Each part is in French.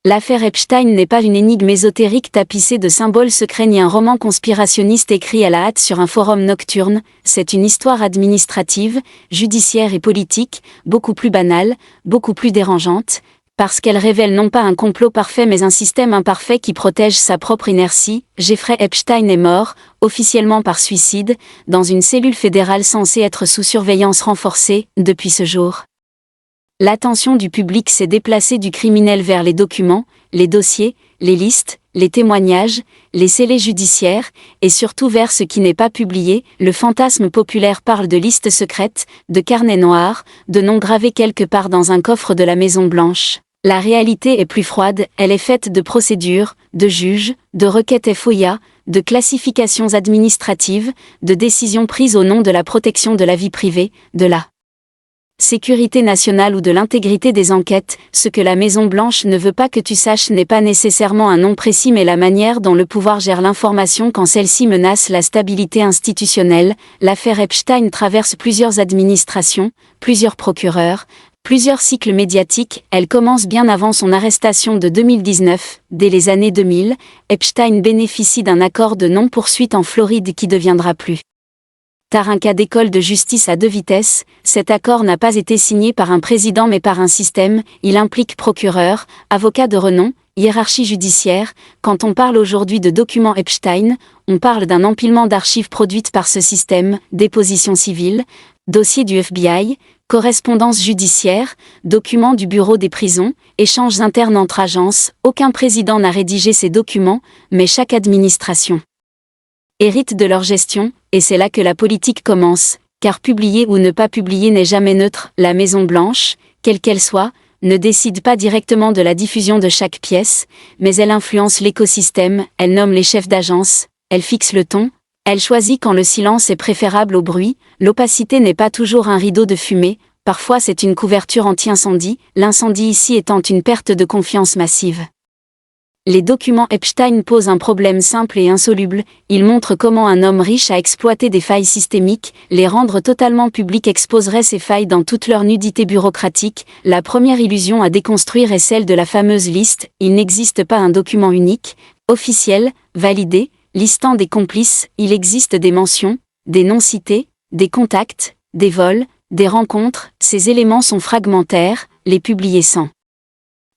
L'affaire Epstein n'est pas une énigme ésotérique tapissée de symboles secrets ni un roman conspirationniste écrit à la hâte sur un forum nocturne, c'est une histoire administrative, judiciaire et politique, beaucoup plus banale, beaucoup plus dérangeante, parce qu'elle révèle non pas un complot parfait mais un système imparfait qui protège sa propre inertie. Jeffrey Epstein est mort, officiellement par suicide, dans une cellule fédérale censée être sous surveillance renforcée, depuis ce jour. L'attention du public s'est déplacée du criminel vers les documents, les dossiers, les listes, les témoignages, les scellés judiciaires, et surtout vers ce qui n'est pas publié. Le fantasme populaire parle de listes secrètes, de carnets noirs, de noms gravés quelque part dans un coffre de la Maison-Blanche. La réalité est plus froide, elle est faite de procédures, de juges, de requêtes FOIA, de classifications administratives, de décisions prises au nom de la protection de la vie privée, de la sécurité nationale ou de l'intégrité des enquêtes. Ce que la Maison-Blanche ne veut pas que tu saches n'est pas nécessairement un nom précis mais la manière dont le pouvoir gère l'information quand celle-ci menace la stabilité institutionnelle. L'affaire Epstein traverse plusieurs administrations, plusieurs procureurs, plusieurs cycles médiatiques. Elle commence bien avant son arrestation de 2019. Dès les années 2000, Epstein bénéficie d'un accord de non-poursuite en Floride qui deviendra plus tard un cas d'école de justice à deux vitesses. Cet accord n'a pas été signé par un président mais par un système. Il implique procureurs, avocats de renom, hiérarchie judiciaire. Quand on parle aujourd'hui de documents Epstein, on parle d'un empilement d'archives produites par ce système, dépositions civiles, dossiers du FBI, correspondances judiciaires, documents du bureau des prisons, échanges internes entre agences. Aucun président n'a rédigé ces documents, mais chaque administration hérite de leur gestion, et c'est là que la politique commence, car publier ou ne pas publier n'est jamais neutre. La Maison-Blanche, quelle qu'elle soit, ne décide pas directement de la diffusion de chaque pièce, mais elle influence l'écosystème, elle nomme les chefs d'agence, elle fixe le ton, elle choisit quand le silence est préférable au bruit. L'opacité n'est pas toujours un rideau de fumée, parfois c'est une couverture anti-incendie, l'incendie ici étant une perte de confiance massive. Les documents Epstein posent un problème simple et insoluble. Ils montrent comment un homme riche a exploité des failles systémiques. Les rendre totalement publiques exposerait ces failles dans toute leur nudité bureaucratique. La première illusion à déconstruire est celle de la fameuse liste. Il n'existe pas un document unique, officiel, validé, listant des complices. Il existe des mentions, des noms cités, des contacts, des vols, des rencontres. Ces éléments sont fragmentaires, les publier sans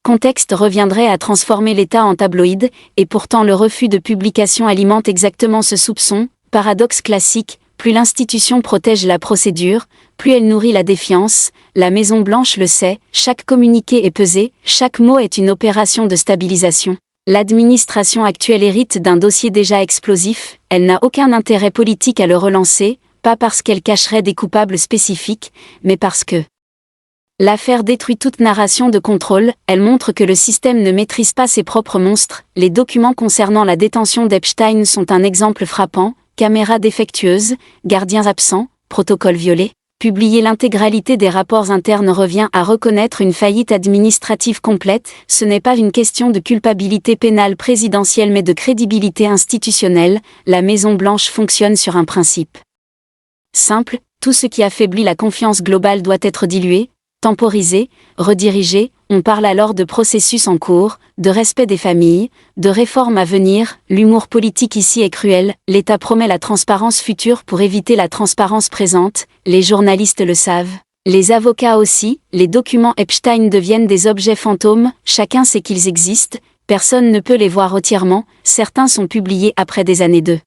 contexte reviendrait à transformer l'État en tabloïd, et pourtant le refus de publication alimente exactement ce soupçon. Paradoxe classique, plus l'institution protège la procédure, plus elle nourrit la défiance. La Maison-Blanche le sait, chaque communiqué est pesé, chaque mot est une opération de stabilisation. L'administration actuelle hérite d'un dossier déjà explosif, elle n'a aucun intérêt politique à le relancer, pas parce qu'elle cacherait des coupables spécifiques, mais parce que l'affaire détruit toute narration de contrôle. Elle montre que le système ne maîtrise pas ses propres monstres. Les documents concernant la détention d'Epstein sont un exemple frappant. Caméras défectueuses, gardiens absents, protocoles violés. Publier l'intégralité des rapports internes revient à reconnaître une faillite administrative complète. Ce n'est pas une question de culpabilité pénale présidentielle mais de crédibilité institutionnelle. La Maison-Blanche fonctionne sur un principe simple: tout ce qui affaiblit la confiance globale doit être dilué, temporisé, redirigé. On parle alors de processus en cours, de respect des familles, de réformes à venir. L'humour politique ici est cruel. L'État promet la transparence future pour éviter la transparence présente. Les journalistes le savent, les avocats aussi. Les documents Epstein deviennent des objets fantômes. Chacun sait qu'ils existent, personne ne peut les voir entièrement. Certains sont publiés après des années de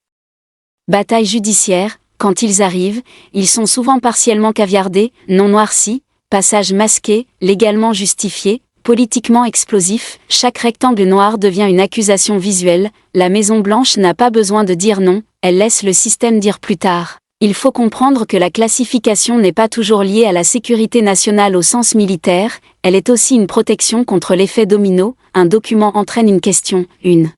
bataille judiciaire. Quand ils arrivent, ils sont souvent partiellement caviardés, non noircis, passage masqué, légalement justifié, politiquement explosif. Chaque rectangle noir devient une accusation visuelle. La Maison-Blanche n'a pas besoin de dire non, elle laisse le système dire plus tard. Il faut comprendre que la classification n'est pas toujours liée à la sécurité nationale au sens militaire, elle est aussi une protection contre l'effet domino. Un document entraîne une question, une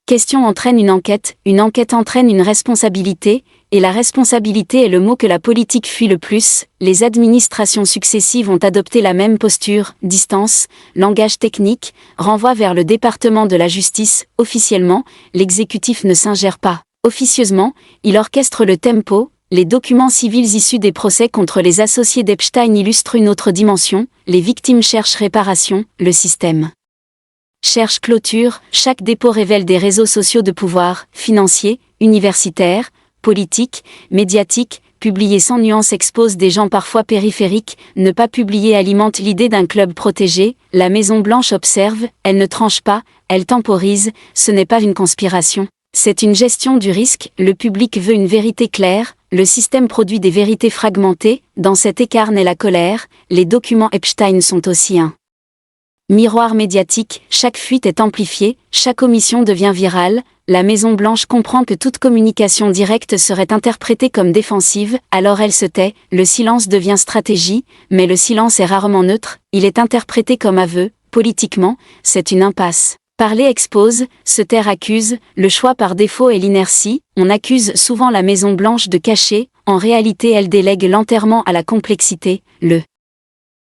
question entraîne une enquête entraîne une responsabilité, et la responsabilité est le mot que la politique fuit le plus. Les administrations successives ont adopté la même posture: distance, langage technique, renvoi vers le département de la justice. Officiellement, l'exécutif ne s'ingère pas. Officieusement, il orchestre le tempo. Les documents civils issus des procès contre les associés d'Epstein illustrent une autre dimension: les victimes cherchent réparation, le système cherche clôture, chaque dépôt révèle des réseaux sociaux de pouvoir, financiers, universitaires, politiques, médiatiques, publier sans nuance expose des gens parfois périphériques, ne pas publier alimente l'idée d'un club protégé, la Maison-Blanche observe, elle ne tranche pas, elle temporise, ce n'est pas une conspiration. C'est une gestion du risque, le public veut une vérité claire, le système produit des vérités fragmentées, dans cet écart naît la colère, les documents Epstein sont aussi un miroir médiatique, chaque fuite est amplifiée, chaque omission devient virale, la Maison-Blanche comprend que toute communication directe serait interprétée comme défensive, alors elle se tait, le silence devient stratégie, mais le silence est rarement neutre, il est interprété comme aveu, politiquement, c'est une impasse. Parler expose, se taire accuse, le choix par défaut est l'inertie, on accuse souvent la Maison-Blanche de cacher, en réalité elle délègue l'enterrement à la complexité, le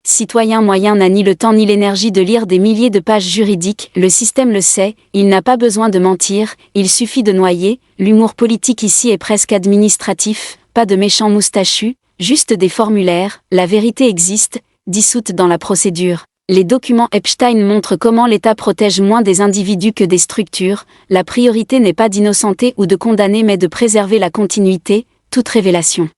citoyen moyen n'a ni le temps ni l'énergie de lire des milliers de pages juridiques, le système le sait, il n'a pas besoin de mentir, il suffit de noyer, l'humour politique ici est presque administratif, pas de méchants moustachus, juste des formulaires, la vérité existe, dissoute dans la procédure. Les documents Epstein montrent comment l'État protège moins des individus que des structures, la priorité n'est pas d'innocenter ou de condamner mais de préserver la continuité, toute révélation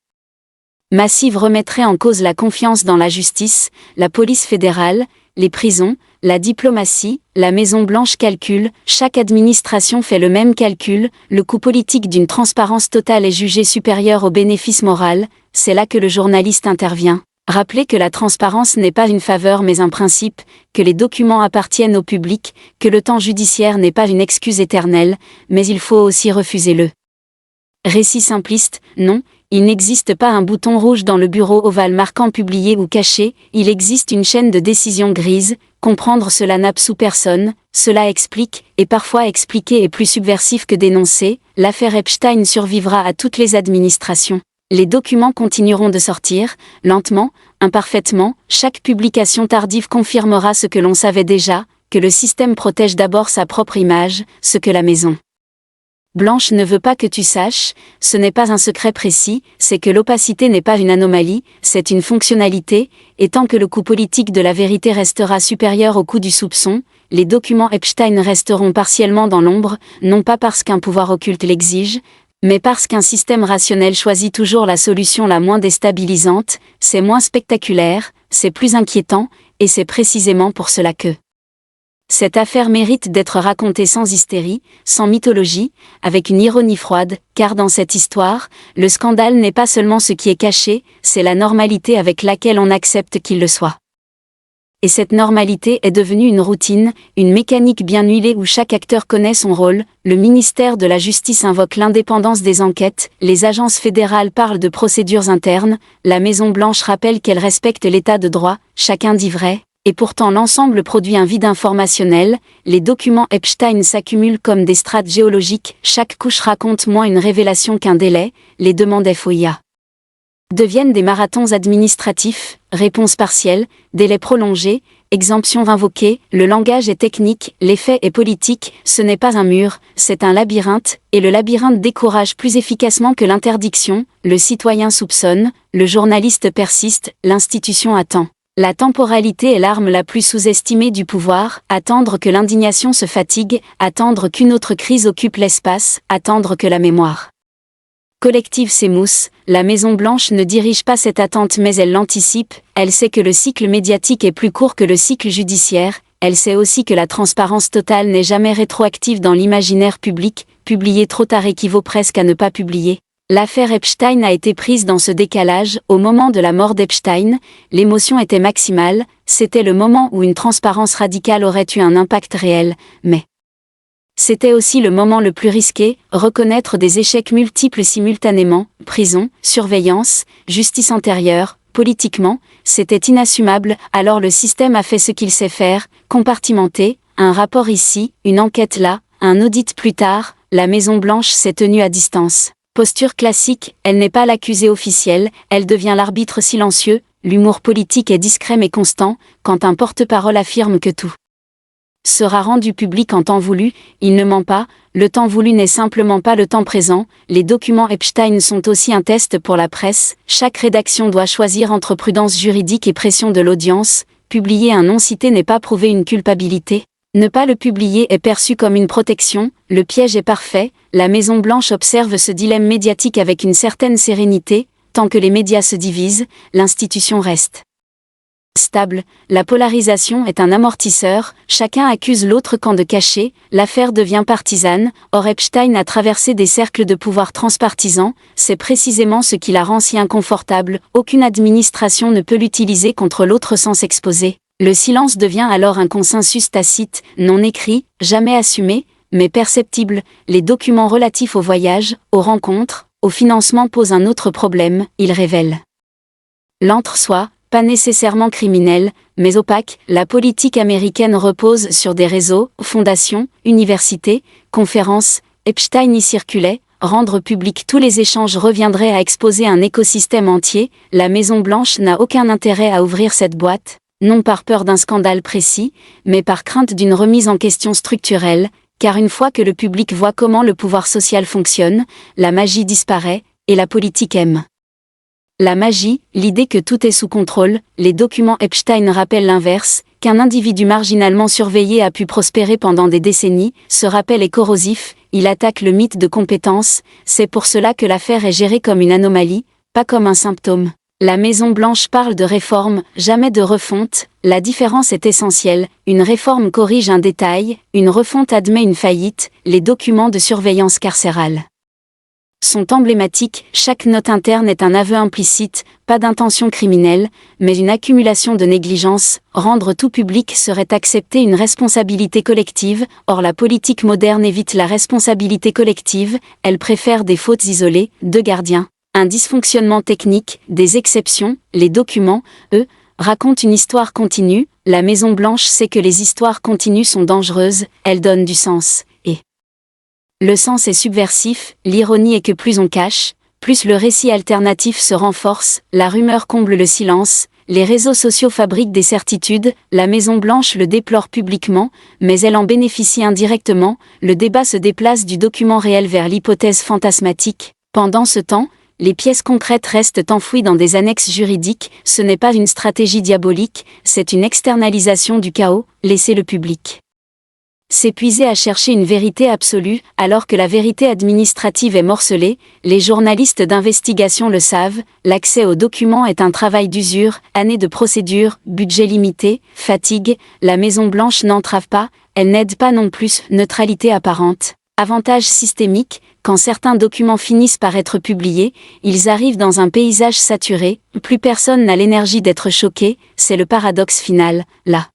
massive remettrait en cause la confiance dans la justice, la police fédérale, les prisons, la diplomatie, la Maison-Blanche calcule, chaque administration fait le même calcul, le coût politique d'une transparence totale est jugé supérieur au bénéfice moral, c'est là que le journaliste intervient. Rappelez que la transparence n'est pas une faveur mais un principe, que les documents appartiennent au public, que le temps judiciaire n'est pas une excuse éternelle, mais il faut aussi refuser le récit simpliste, non, il n'existe pas un bouton rouge dans le bureau ovale marquant publié ou caché, il existe une chaîne de décision grise, comprendre cela n'absout personne, cela explique, et parfois expliquer est plus subversif que dénoncer, l'affaire Epstein survivra à toutes les administrations. Les documents continueront de sortir, lentement, imparfaitement, chaque publication tardive confirmera ce que l'on savait déjà, que le système protège d'abord sa propre image, ce que la Maison Blanche ne veut pas que tu saches, ce n'est pas un secret précis, c'est que l'opacité n'est pas une anomalie, c'est une fonctionnalité, et tant que le coût politique de la vérité restera supérieur au coût du soupçon, les documents Epstein resteront partiellement dans l'ombre, non pas parce qu'un pouvoir occulte l'exige, mais parce qu'un système rationnel choisit toujours la solution la moins déstabilisante, c'est moins spectaculaire, c'est plus inquiétant, et c'est précisément pour cela que cette affaire mérite d'être racontée sans hystérie, sans mythologie, avec une ironie froide, car dans cette histoire, le scandale n'est pas seulement ce qui est caché, c'est la normalité avec laquelle on accepte qu'il le soit. Et cette normalité est devenue une routine, une mécanique bien huilée où chaque acteur connaît son rôle, le ministère de la Justice invoque l'indépendance des enquêtes, les agences fédérales parlent de procédures internes, la Maison-Blanche rappelle qu'elle respecte l'état de droit, chacun dit vrai. Et pourtant l'ensemble produit un vide informationnel, les documents Epstein s'accumulent comme des strates géologiques, chaque couche raconte moins une révélation qu'un délai, les demandes FOIA deviennent des marathons administratifs, réponses partielles, délais prolongés, exemptions invoquées, le langage est technique, l'effet est politique, ce n'est pas un mur, c'est un labyrinthe, et le labyrinthe décourage plus efficacement que l'interdiction, le citoyen soupçonne, le journaliste persiste, l'institution attend. La temporalité est l'arme la plus sous-estimée du pouvoir, attendre que l'indignation se fatigue, attendre qu'une autre crise occupe l'espace, attendre que la mémoire collective s'émousse, la Maison-Blanche ne dirige pas cette attente mais elle l'anticipe, elle sait que le cycle médiatique est plus court que le cycle judiciaire, elle sait aussi que la transparence totale n'est jamais rétroactive dans l'imaginaire public, publier trop tard équivaut presque à ne pas publier. L'affaire Epstein a été prise dans ce décalage, au moment de la mort d'Epstein, l'émotion était maximale, c'était le moment où une transparence radicale aurait eu un impact réel, mais c'était aussi le moment le plus risqué, reconnaître des échecs multiples simultanément, prison, surveillance, justice antérieure, politiquement, c'était inassumable, alors le système a fait ce qu'il sait faire, compartimenter, un rapport ici, une enquête là, un audit plus tard, la Maison-Blanche s'est tenue à distance. Posture classique, elle n'est pas l'accusée officielle, elle devient l'arbitre silencieux, l'humour politique est discret mais constant, quand un porte-parole affirme que tout sera rendu public en temps voulu, il ne ment pas, le temps voulu n'est simplement pas le temps présent, les documents Epstein sont aussi un test pour la presse, chaque rédaction doit choisir entre prudence juridique et pression de l'audience, publier un nom cité n'est pas prouver une culpabilité. Ne pas le publier est perçu comme une protection, le piège est parfait, la Maison-Blanche observe ce dilemme médiatique avec une certaine sérénité, tant que les médias se divisent, l'institution reste stable, la polarisation est un amortisseur, chacun accuse l'autre camp de cacher, l'affaire devient partisane, or Epstein a traversé des cercles de pouvoir transpartisans, c'est précisément ce qui la rend si inconfortable, aucune administration ne peut l'utiliser contre l'autre sans s'exposer. Le silence devient alors un consensus tacite, non écrit, jamais assumé, mais perceptible. Les documents relatifs au voyage, aux rencontres, au financement posent un autre problème, ils révèlent l'entre-soi, pas nécessairement criminel, mais opaque. La politique américaine repose sur des réseaux, fondations, universités, conférences. Epstein y circulait. Rendre public tous les échanges reviendrait à exposer un écosystème entier. La Maison-Blanche n'a aucun intérêt à ouvrir cette boîte, non par peur d'un scandale précis, mais par crainte d'une remise en question structurelle, car une fois que le public voit comment le pouvoir social fonctionne, la magie disparaît, et la politique aime la magie, l'idée que tout est sous contrôle. Les documents Epstein rappellent l'inverse, qu'un individu marginalement surveillé a pu prospérer pendant des décennies. Ce rappel est corrosif, il attaque le mythe de compétence, c'est pour cela que l'affaire est gérée comme une anomalie, pas comme un symptôme. La Maison-Blanche parle de réforme, jamais de refonte, la différence est essentielle, une réforme corrige un détail, une refonte admet une faillite. Les documents de surveillance carcérale sont emblématiques, chaque note interne est un aveu implicite, pas d'intention criminelle, mais une accumulation de négligence. Rendre tout public serait accepter une responsabilité collective, or la politique moderne évite la responsabilité collective, elle préfère des fautes isolées, deux gardiens, un dysfonctionnement technique, des exceptions. Les documents, eux, racontent une histoire continue. La Maison-Blanche sait que les histoires continues sont dangereuses, elles donnent du sens, et le sens est subversif. L'ironie est que plus on cache, plus le récit alternatif se renforce, la rumeur comble le silence, les réseaux sociaux fabriquent des certitudes. La Maison-Blanche le déplore publiquement, mais elle en bénéficie indirectement. Le débat se déplace du document réel vers l'hypothèse fantasmatique. Pendant ce temps, les pièces concrètes restent enfouies dans des annexes juridiques. Ce n'est pas une stratégie diabolique, c'est une externalisation du chaos. Laisser le public s'épuiser à chercher une vérité absolue, alors que la vérité administrative est morcelée. Les journalistes d'investigation le savent, l'accès aux documents est un travail d'usure, années de procédure, budget limité, fatigue. La Maison-Blanche n'entrave pas, elle n'aide pas non plus. Neutralité apparente, avantage systémique. Quand certains documents finissent par être publiés, ils arrivent dans un paysage saturé, plus personne n'a l'énergie d'être choqué, c'est le paradoxe final, là.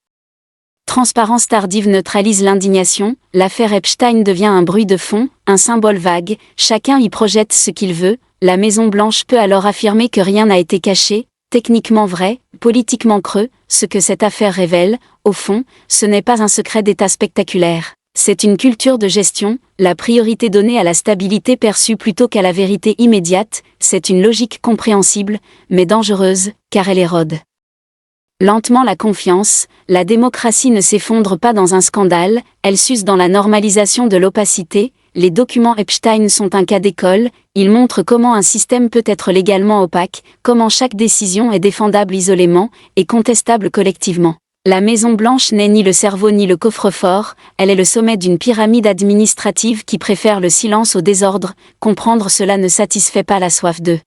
Transparence tardive neutralise l'indignation, l'affaire Epstein devient un bruit de fond, un symbole vague, chacun y projette ce qu'il veut. La Maison-Blanche peut alors affirmer que rien n'a été caché, techniquement vrai, politiquement creux. Ce que cette affaire révèle, au fond, ce n'est pas un secret d'État spectaculaire, c'est une culture de gestion, la priorité donnée à la stabilité perçue plutôt qu'à la vérité immédiate. C'est une logique compréhensible, mais dangereuse, car elle érode lentement la confiance. La démocratie ne s'effondre pas dans un scandale, elle s'use dans la normalisation de l'opacité. Les documents Epstein sont un cas d'école, ils montrent comment un système peut être légalement opaque, comment chaque décision est défendable isolément, et contestable collectivement. La Maison-Blanche n'est ni le cerveau ni le coffre-fort, elle est le sommet d'une pyramide administrative qui préfère le silence au désordre. Comprendre cela ne satisfait pas la soif de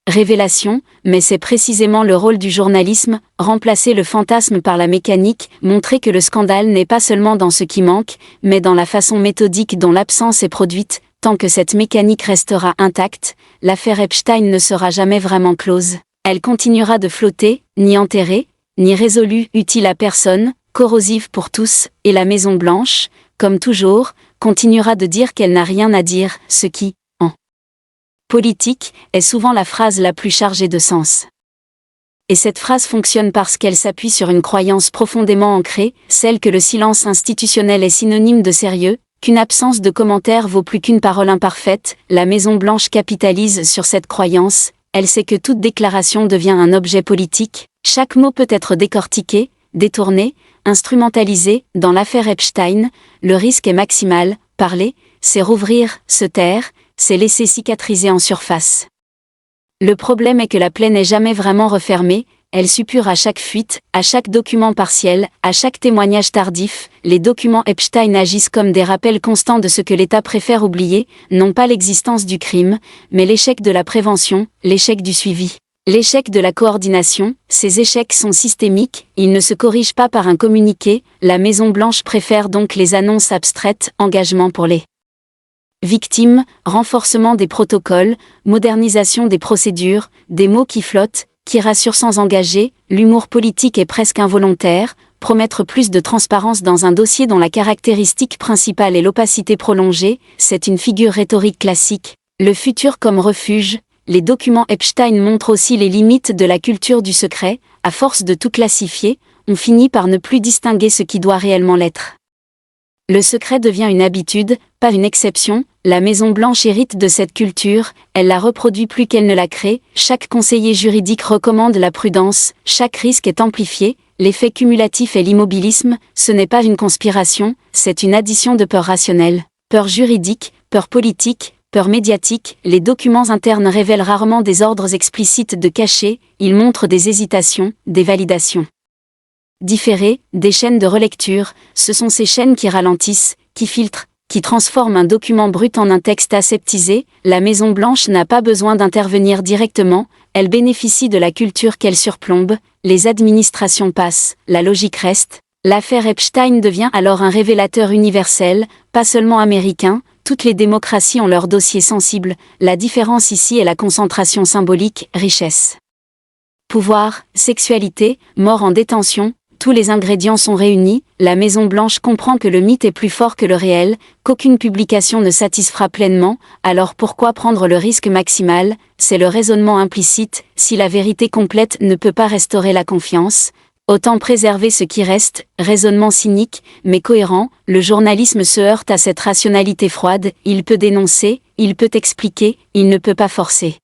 révélation, mais c'est précisément le rôle du journalisme, remplacer le fantasme par la mécanique, montrer que le scandale n'est pas seulement dans ce qui manque, mais dans la façon méthodique dont l'absence est produite. Tant que cette mécanique restera intacte, l'affaire Epstein ne sera jamais vraiment close. Elle continuera de flotter, ni enterrée, ni résolue, utile à personne, corrosive pour tous, et la Maison-Blanche, comme toujours, continuera de dire qu'elle n'a rien à dire, ce qui, politique, est souvent la phrase la plus chargée de sens. Et cette phrase fonctionne parce qu'elle s'appuie sur une croyance profondément ancrée, celle que le silence institutionnel est synonyme de sérieux, qu'une absence de commentaire vaut plus qu'une parole imparfaite. La Maison-Blanche capitalise sur cette croyance, elle sait que toute déclaration devient un objet politique, chaque mot peut être décortiqué, détourné, instrumentalisé. Dans l'affaire Epstein, le risque est maximal. Parler, c'est rouvrir, se taire, c'est laisser cicatriser en surface. Le problème est que la plaie n'est jamais vraiment refermée, elle suppure à chaque fuite, à chaque document partiel, à chaque témoignage tardif. Les documents Epstein agissent comme des rappels constants de ce que l'État préfère oublier, non pas l'existence du crime, mais l'échec de la prévention, l'échec du suivi. L'échec de la coordination. Ces échecs sont systémiques, ils ne se corrigent pas par un communiqué. La Maison-Blanche préfère donc les annonces abstraites, engagement pour les victimes, renforcement des protocoles, modernisation des procédures, des mots qui flottent, qui rassurent sans engager. L'humour politique est presque involontaire, promettre plus de transparence dans un dossier dont la caractéristique principale est l'opacité prolongée, c'est une figure rhétorique classique. Le futur comme refuge. Les documents Epstein montrent aussi les limites de la culture du secret. À force de tout classifier, on finit par ne plus distinguer ce qui doit réellement l'être. Le secret devient une habitude, pas une exception. La Maison-Blanche hérite de cette culture, elle la reproduit plus qu'elle ne la crée. Chaque conseiller juridique recommande la prudence, chaque risque est amplifié. L'effet cumulatif est l'immobilisme, ce n'est pas une conspiration, c'est une addition de peurs rationnelles. Peur juridique, peur politique, peur médiatique. Les documents internes révèlent rarement des ordres explicites de cachet, ils montrent des hésitations, des validations différées, des chaînes de relecture. Ce sont ces chaînes qui ralentissent, qui filtrent, qui transforment un document brut en un texte aseptisé. La Maison-Blanche n'a pas besoin d'intervenir directement, elle bénéficie de la culture qu'elle surplombe. Les administrations passent, la logique reste. L'affaire Epstein devient alors un révélateur universel, pas seulement américain. Toutes les démocraties ont leurs dossiers sensibles. La différence ici est la concentration symbolique, richesse, pouvoir, sexualité, mort en détention. Tous les ingrédients sont réunis. La Maison-Blanche comprend que le mythe est plus fort que le réel, qu'aucune publication ne satisfera pleinement, alors pourquoi prendre le risque maximal? C'est le raisonnement implicite, si la vérité complète ne peut pas restaurer la confiance, autant préserver ce qui reste. Raisonnement cynique, mais cohérent. Le journalisme se heurte à cette rationalité froide, il peut dénoncer, il peut expliquer, il ne peut pas forcer.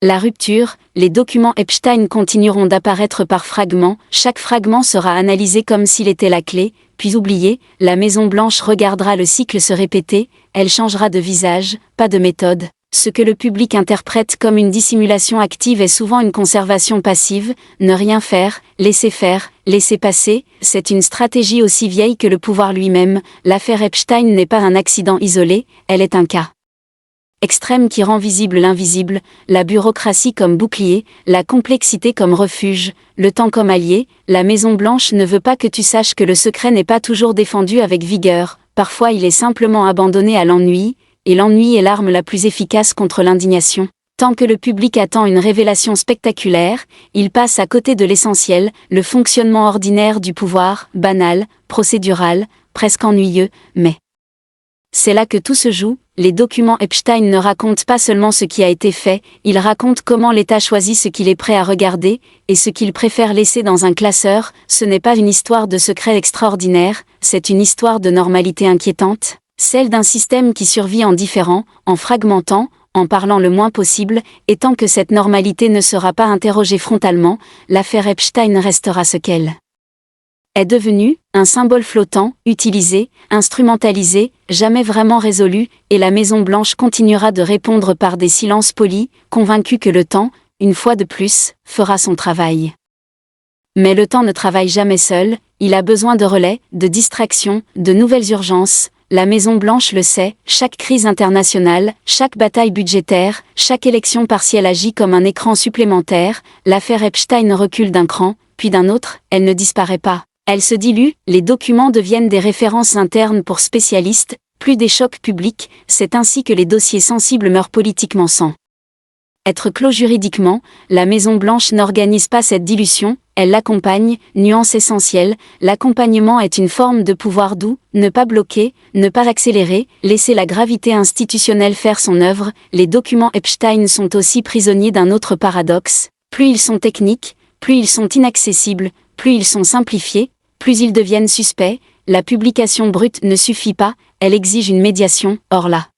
La rupture, les documents Epstein continueront d'apparaître par fragments, chaque fragment sera analysé comme s'il était la clé, puis oublié. La Maison-Blanche regardera le cycle se répéter, elle changera de visage, pas de méthode. Ce que le public interprète comme une dissimulation active est souvent une conservation passive. Ne rien faire, laisser passer, c'est une stratégie aussi vieille que le pouvoir lui-même. L'affaire Epstein n'est pas un accident isolé, elle est un cas extrême qui rend visible l'invisible, la bureaucratie comme bouclier, la complexité comme refuge, le temps comme allié. La Maison-Blanche ne veut pas que tu saches que le secret n'est pas toujours défendu avec vigueur, parfois il est simplement abandonné à l'ennui, et l'ennui est l'arme la plus efficace contre l'indignation. Tant que le public attend une révélation spectaculaire, il passe à côté de l'essentiel, le fonctionnement ordinaire du pouvoir, banal, procédural, presque ennuyeux, mais c'est là que tout se joue. Les documents Epstein ne racontent pas seulement ce qui a été fait, ils racontent comment l'État choisit ce qu'il est prêt à regarder, et ce qu'il préfère laisser dans un classeur. Ce n'est pas une histoire de secret extraordinaire, c'est une histoire de normalité inquiétante, celle d'un système qui survit en différant, en fragmentant, en parlant le moins possible, et tant que cette normalité ne sera pas interrogée frontalement, l'affaire Epstein restera ce qu'elle est devenue, un symbole flottant, utilisé, instrumentalisé, jamais vraiment résolu, et la Maison-Blanche continuera de répondre par des silences polis, convaincue que le temps, une fois de plus, fera son travail. Mais le temps ne travaille jamais seul, il a besoin de relais, de distractions, de nouvelles urgences. La Maison-Blanche le sait, chaque crise internationale, chaque bataille budgétaire, chaque élection partielle agit comme un écran supplémentaire. L'affaire Epstein recule d'un cran, puis d'un autre, elle ne disparaît pas. Elle se dilue, les documents deviennent des références internes pour spécialistes, plus des chocs publics. C'est ainsi que les dossiers sensibles meurent politiquement sans être clos juridiquement. La Maison-Blanche n'organise pas cette dilution, elle l'accompagne. Nuance essentielle, l'accompagnement est une forme de pouvoir doux, ne pas bloquer, ne pas accélérer, laisser la gravité institutionnelle faire son œuvre. Les documents Epstein sont aussi prisonniers d'un autre paradoxe, plus ils sont techniques, plus ils sont inaccessibles, plus ils sont simplifiés, plus ils deviennent suspects. La publication brute ne suffit pas, elle exige une médiation. Or la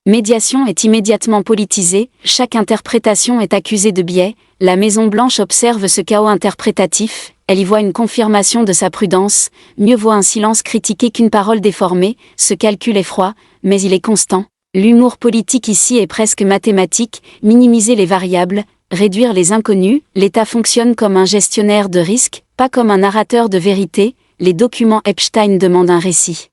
médiation est immédiatement politisée, chaque interprétation est accusée de biais. La Maison-Blanche observe ce chaos interprétatif, elle y voit une confirmation de sa prudence. Mieux vaut un silence critiqué qu'une parole déformée. Ce calcul est froid, mais il est constant. L'humour politique ici est presque mathématique, minimiser les variables, réduire les inconnus, l'État fonctionne comme un gestionnaire de risques, pas comme un narrateur de vérité, les documents Epstein demandent un récit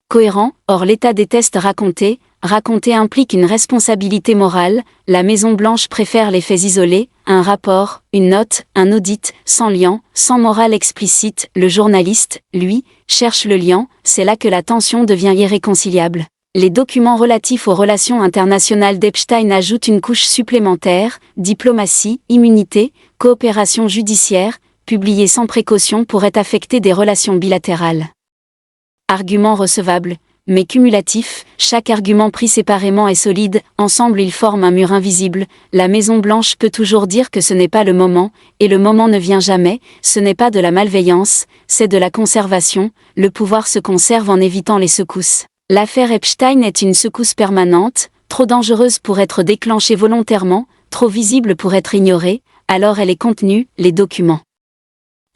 cohérent, or l'État déteste raconter, raconter implique une responsabilité morale, la Maison-Blanche préfère les faits isolés, un rapport, une note, un audit, sans lien, sans morale explicite, le journaliste, lui, cherche le lien, c'est là que la tension devient irréconciliable. Les documents relatifs aux relations internationales d'Epstein ajoutent une couche supplémentaire, diplomatie, immunité, coopération judiciaire, publiés sans précaution pourraient affecter des relations bilatérales. Argument recevable, mais cumulatif, chaque argument pris séparément est solide, ensemble ils forment un mur invisible, la Maison-Blanche peut toujours dire que ce n'est pas le moment, et le moment ne vient jamais, ce n'est pas de la malveillance, c'est de la conservation, le pouvoir se conserve en évitant les secousses. L'affaire Epstein est une secousse permanente, trop dangereuse pour être déclenchée volontairement, trop visible pour être ignorée, alors elle est contenue, les documents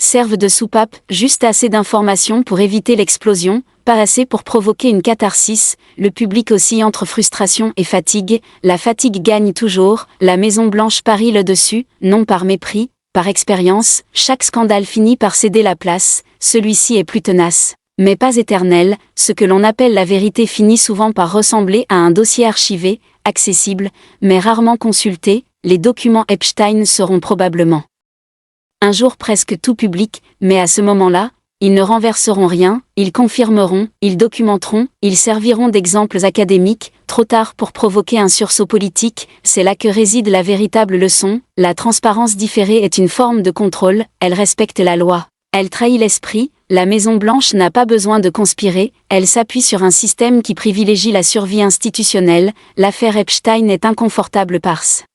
servent de soupape, juste assez d'informations pour éviter l'explosion, pas assez pour provoquer une catharsis, le public oscille entre frustration et fatigue, la fatigue gagne toujours, la Maison-Blanche parie le dessus, non par mépris, par expérience, chaque scandale finit par céder la place, celui-ci est plus tenace, mais pas éternel, ce que l'on appelle la vérité finit souvent par ressembler à un dossier archivé, accessible, mais rarement consulté, les documents Epstein seront probablement un jour presque tout public, mais à ce moment-là, ils ne renverseront rien, ils confirmeront, ils documenteront, ils serviront d'exemples académiques, trop tard pour provoquer un sursaut politique, c'est là que réside la véritable leçon, la transparence différée est une forme de contrôle, elle respecte la loi. Elle trahit l'esprit, la Maison-Blanche n'a pas besoin de conspirer, elle s'appuie sur un système qui privilégie la survie institutionnelle, l'affaire Epstein est inconfortable parce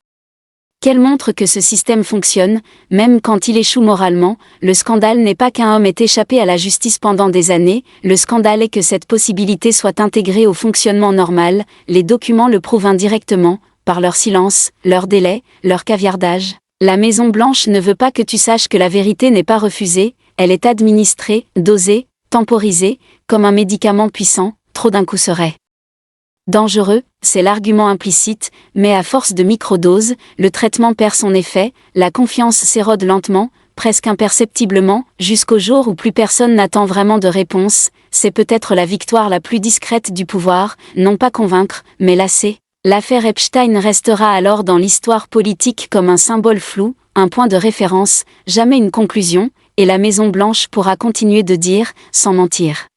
qu'elle montre que ce système fonctionne, même quand il échoue moralement, le scandale n'est pas qu'un homme ait échappé à la justice pendant des années, le scandale est que cette possibilité soit intégrée au fonctionnement normal, les documents le prouvent indirectement, par leur silence, leur délai, leur caviardage. La Maison-Blanche ne veut pas que tu saches que la vérité n'est pas refusée, elle est administrée, dosée, temporisée, comme un médicament puissant, trop d'un coup serait dangereux, c'est l'argument implicite, mais à force de microdoses, le traitement perd son effet, la confiance s'érode lentement, presque imperceptiblement, jusqu'au jour où plus personne n'attend vraiment de réponse, c'est peut-être la victoire la plus discrète du pouvoir, non pas convaincre, mais lasser. L'affaire Epstein restera alors dans l'histoire politique comme un symbole flou, un point de référence, jamais une conclusion, et la Maison-Blanche pourra continuer de dire, sans mentir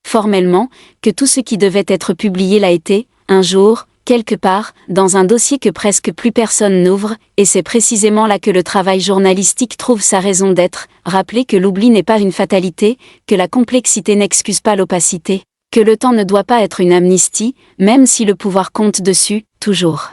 formellement, que tout ce qui devait être publié l'a été, un jour, quelque part, dans un dossier que presque plus personne n'ouvre, et c'est précisément là que le travail journalistique trouve sa raison d'être, rappeler que l'oubli n'est pas une fatalité, que la complexité n'excuse pas l'opacité, que le temps ne doit pas être une amnistie, même si le pouvoir compte dessus, toujours.